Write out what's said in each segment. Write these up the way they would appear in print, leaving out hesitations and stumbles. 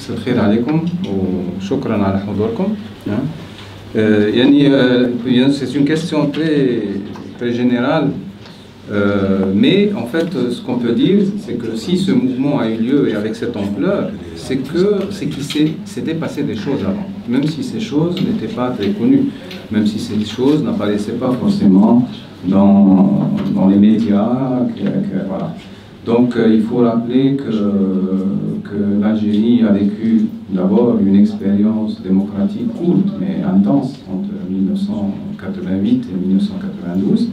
مساء الخير عليكم وشكرا على حضوركم. C'est une question très générale, mais en fait ce qu'on peut dire c'est que si ce mouvement a eu lieu et avec cette ampleur, c'est qu'il s'était passé des choses avant, même si ces choses n'étaient pas très connues, même si ces choses n'apparaissaient pas forcément dans les médias, voilà. Donc il faut rappeler que l'Algérie a vécu d'abord une expérience démocratique courte mais intense entre 1988 et 1992,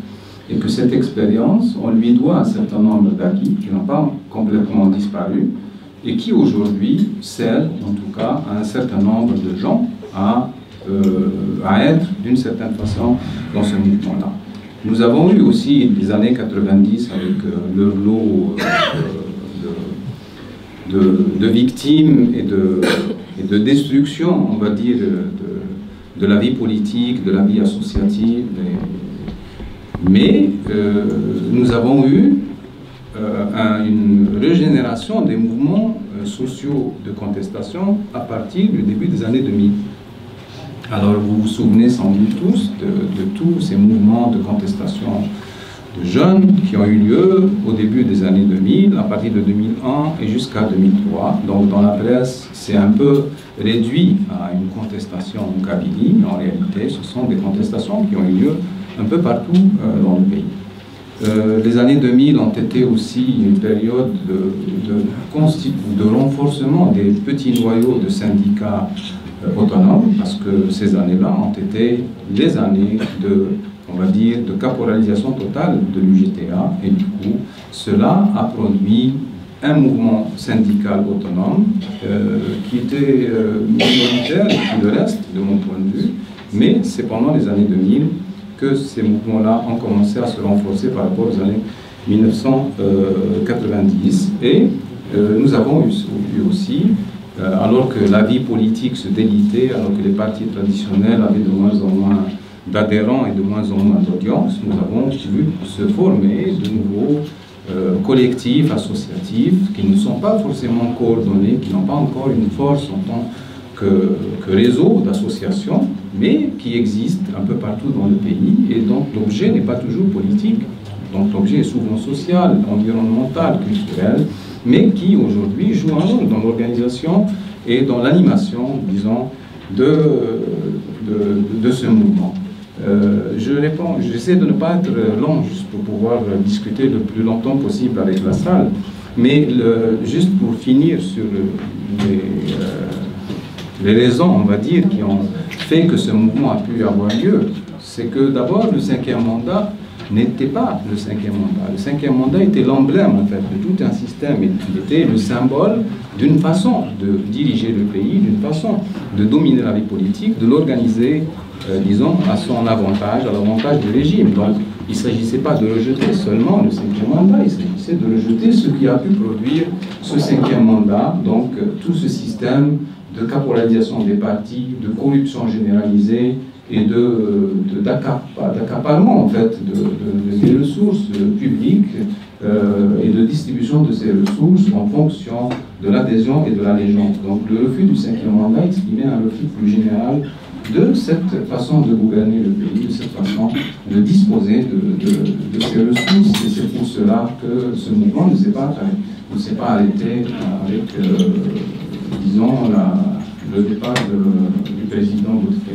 et que cette expérience, on lui doit un certain nombre d'acquis qui n'ont pas complètement disparu et qui aujourd'hui servent en tout cas à un certain nombre de gens à être d'une certaine façon dans ce mouvement-là. Nous avons eu aussi les années 90 avec le lot de victimes et de destruction, on va dire, de la vie politique, de la vie associative. Mais nous avons eu une régénération des mouvements sociaux de contestation à partir du début des années 2000. Alors vous vous souvenez sans doute tous de tous ces mouvements de contestation de jeunes qui ont eu lieu au début des années 2000, à partir de 2001 et jusqu'à 2003. Donc dans la presse, c'est un peu réduit à une contestation en Kabylie, mais en réalité ce sont des contestations qui ont eu lieu un peu partout dans le pays. Les années 2000 ont été aussi une période de renforcement des petits noyaux de syndicats autonomes, parce que ces années-là ont été les années on va dire, de caporalisation totale de l'UGTA, et du coup, cela a produit un mouvement syndical autonome qui était minoritaire depuis le reste, de mon point de vue, mais c'est pendant les années 2000 que ces mouvements-là ont commencé à se renforcer par rapport aux années 1990, et nous avons eu aussi alors que la vie politique se délitait, alors que les partis traditionnels avaient de moins en moins d'adhérents et de moins en moins d'audience, nous avons vu se former de nouveaux collectifs associatifs qui ne sont pas forcément coordonnés, qui n'ont pas encore une force en tant que réseau d'associations, mais qui existent un peu partout dans le pays, et donc l'objet n'est pas toujours politique, donc l'objet est souvent social, environnemental, culturel, mais qui aujourd'hui joue un rôle dans l'organisation et dans l'animation, disons, de ce mouvement. J'essaie de ne pas être long, juste pour pouvoir discuter le plus longtemps possible avec la salle, mais juste pour finir sur les raisons, on va dire, qui ont fait que ce mouvement a pu avoir lieu, c'est que d'abord le 5e mandat n'était pas le 5e mandat. Le 5e mandat était l'emblème en fait de tout un système. Il était le symbole d'une façon de diriger le pays, d'une façon de dominer la vie politique, de l'organiser, disons, à son avantage, à l'avantage du régime. Donc il ne s'agissait pas de rejeter seulement le 5e mandat, il s'agissait de rejeter ce qui a pu produire ce 5e mandat, donc tout ce système de caporalisation des partis, de corruption généralisée, et d'accaparement en fait des ressources publiques et de distribution de ces ressources en fonction de l'adhésion et de l'allégeance. Donc le refus du 5e mandat exprimait un refus plus général de cette façon de gouverner le pays, de cette façon de disposer de ces ressources, et c'est pour cela que ce mouvement ne s'est pas arrêté avec, disons, le départ du président Bouteflika.